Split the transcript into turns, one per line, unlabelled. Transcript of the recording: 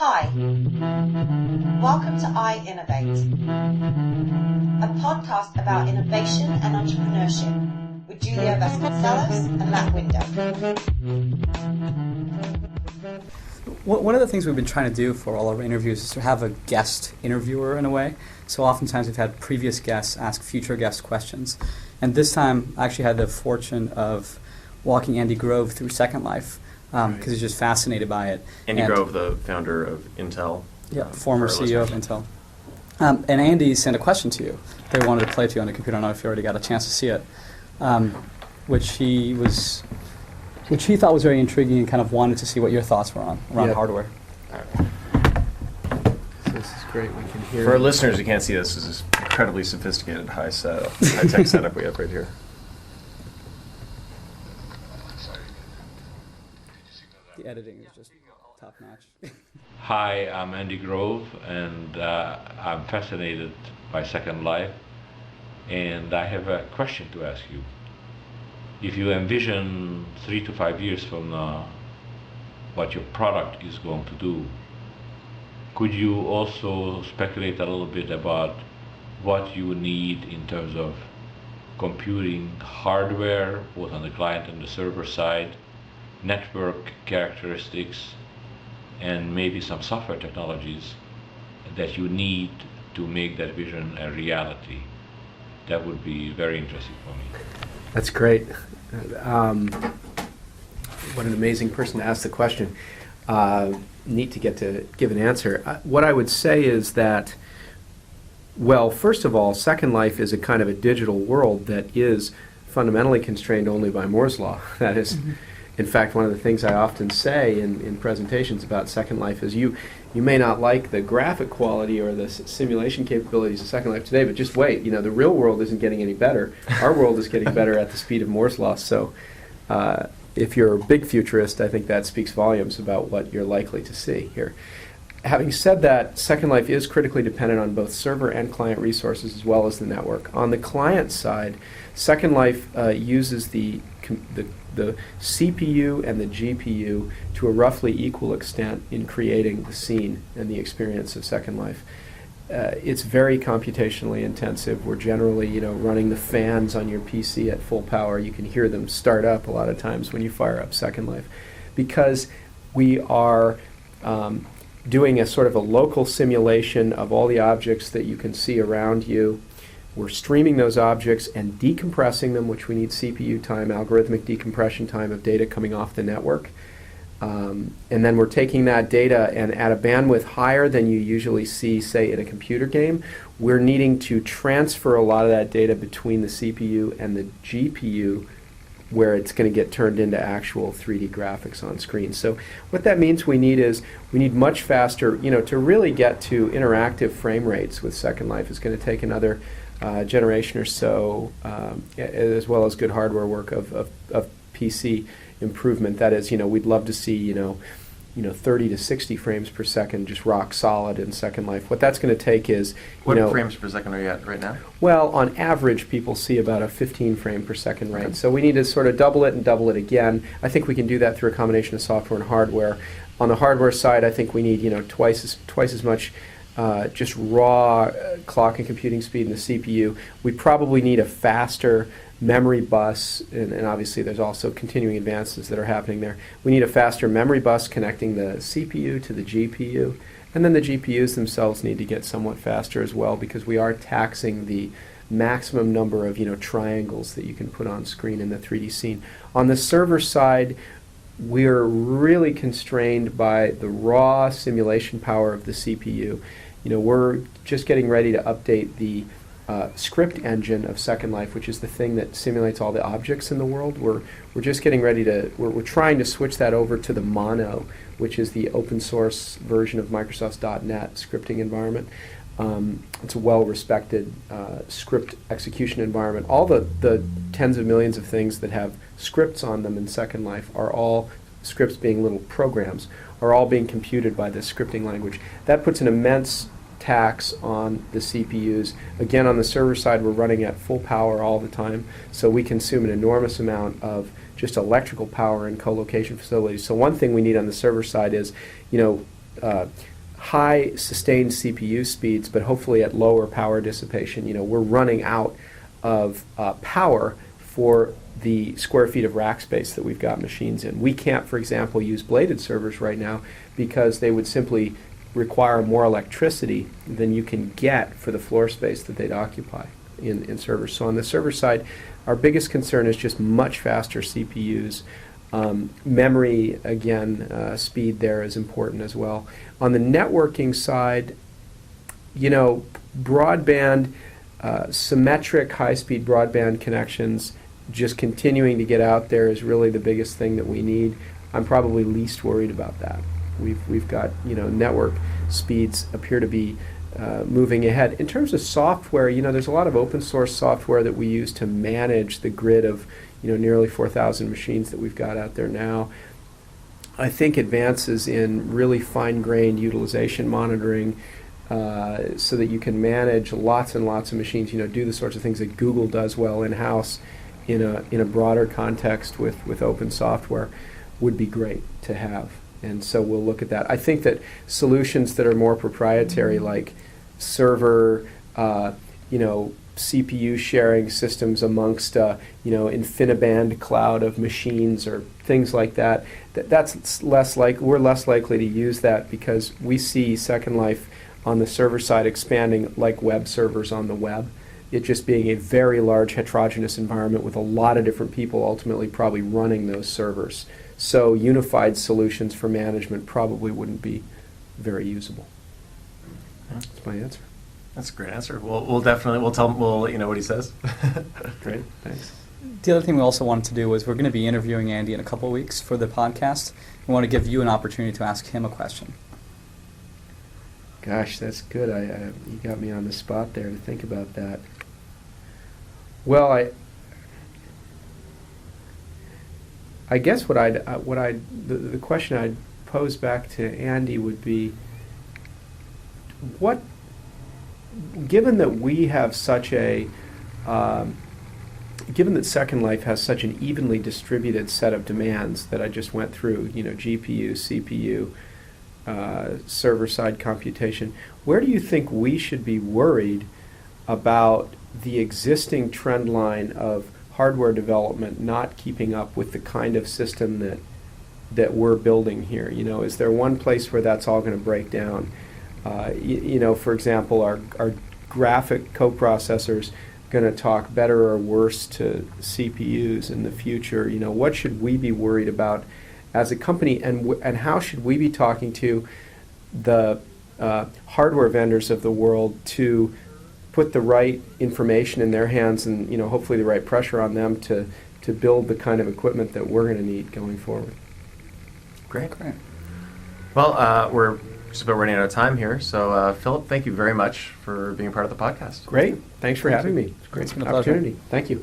Hi, welcome to I Innovate, a podcast about innovation and entrepreneurship with Julia Vasconcelos and Matt Winder.
One of the things we've been trying to do for all our interviews is to have a guest interviewer in a way. So oftentimes we've had previous guests ask future guest questions. And this time I actually had the fortune of walking Andy Grove through Second Life because he's just fascinated by it.
Andy Grove, the founder of Intel.
Yeah, former CEO of Intel. And Andy sent a question to you that he wanted to play to you on the computer. I don't know if you already got a chance to see it, which he thought was very intriguing and kind of wanted to see what your thoughts were on around hardware.
So this is great. We can hear.
For our listeners who can't see this is this incredibly sophisticated high-tech setup we have right here.
The editing is just top-notch.
Hi, I'm Andy Grove, and I'm fascinated by Second Life, and I have a question to ask you. If you envision 3 to 5 years from now what your product is going to do, could you also speculate a little bit about what you need in terms of computing hardware, both on the client and the server side, network characteristics, and maybe some software technologies that you need to make that vision a reality? That would be very interesting for me.
That's great. What an amazing person to ask the question. Neat to get to give an answer. What I would say is that, well, first of all, Second Life is a kind of a digital world that is fundamentally constrained only by Moore's law. That is, in fact, one of the things I often say in presentations about Second Life is you may not like the graphic quality or the simulation capabilities of Second Life today, but just wait. You know, the real world isn't getting any better. Our world is getting better at the speed of Moore's law. So if you're a big futurist, I think that speaks volumes about what you're likely to see here. Having said that, Second Life is critically dependent on both server and client resources as well as the network. On the client side, Second Life uses the CPU and the GPU to a roughly equal extent in creating the scene and the experience of Second Life. It's very computationally intensive. We're generally, running the fans on your PC at full power. You can hear them start up a lot of times when you fire up Second Life, because we are doing a sort of a local simulation of all the objects that you can see around you. We're streaming those objects and decompressing them, which we need CPU time, algorithmic decompression time of data coming off the network. And then we're taking that data, and at a bandwidth higher than you usually see, say, in a computer game, we're needing to transfer a lot of that data between the CPU and the GPU, where it's going to get turned into actual 3D graphics on screen. So what that means we need much faster, to really get to interactive frame rates with Second Life is going to take another generation or so, as well as good hardware work of PC improvement. That is, we'd love to see, 30 to 60 frames per second, just rock solid in Second Life. What that's going to take is,
What frames per second are you at right now?
Well, on average, people see about a 15 frame per second range. So we need to sort of double it and double it again. I think we can do that through a combination of software and hardware. On the hardware side, I think we need, twice as much just raw clock and computing speed in the CPU. We probably need a faster memory bus, and obviously there's also continuing advances that are happening there. We need a faster memory bus connecting the CPU to the GPU, and then the GPUs themselves need to get somewhat faster as well, because we are taxing the maximum number of triangles that you can put on screen in the 3D scene. On the server side, we're really constrained by the raw simulation power of the CPU. We're just getting ready to update the script engine of Second Life, which is the thing that simulates all the objects in the world. We're just getting ready to, we're trying to switch that over to the Mono, which is the open source version of Microsoft's .NET scripting environment. It's a well-respected script execution environment. All the tens of millions of things that have scripts on them in Second Life are all, scripts being little programs, are all being computed by this scripting language. That puts an immense tax on the CPUs. Again, on the server side, we're running at full power all the time, so we consume an enormous amount of just electrical power in co-location facilities. So one thing we need on the server side is, high sustained CPU speeds, but hopefully at lower power dissipation. We're running out of power for the square feet of rack space that we've got machines in. We can't, for example, use bladed servers right now because they would simply require more electricity than you can get for the floor space that they'd occupy in servers. So on the server side, our biggest concern is just much faster CPUs. Memory, again, speed there is important as well. On the networking side, broadband, symmetric high-speed broadband connections, just continuing to get out there is really the biggest thing that we need. I'm probably least worried about that. We've got, network speeds appear to be moving ahead. In terms of software, there's a lot of open source software that we use to manage the grid of, nearly 4,000 machines that we've got out there now. I think advances in really fine-grained utilization monitoring so that you can manage lots and lots of machines, do the sorts of things that Google does well in-house in a broader context with open software would be great to have. And so we'll look at that. I think that solutions that are more proprietary, like server, CPU sharing systems amongst, InfiniBand cloud of machines or things like that, that's less we're less likely to use that because we see Second Life on the server side expanding like web servers on the web. It just being a very large heterogeneous environment with a lot of different people ultimately probably running those servers. So unified solutions for management probably wouldn't be very usable. That's my answer.
That's a great answer. We'll definitely we'll let you know what he says.
Great, thanks.
The other thing we also wanted to do was we're going to be interviewing Andy in a couple of weeks for the podcast. We want to give you an opportunity to ask him a question.
Gosh, that's good. You got me on the spot there to think about that. Well, I guess the question I'd pose back to Andy would be, given that we have given that Second Life has such an evenly distributed set of demands that I just went through, GPU, CPU, server-side computation, where do you think we should be worried about the existing trend line of hardware development not keeping up with the kind of system that we're building here? Is there one place where that's all going to break down? For example, our graphic coprocessors going to talk better or worse to CPUs in the future? What should we be worried about as a company, and how should we be talking to the hardware vendors of the world to put the right information in their hands and hopefully the right pressure on them to build the kind of equipment that we're going to need going forward?
Great. Well, we're just about running out of time here, so Philip, thank you very much for being part of the podcast.
Great. Thanks for having me. It's a great
It's been a pleasure.
opportunity. Thank you.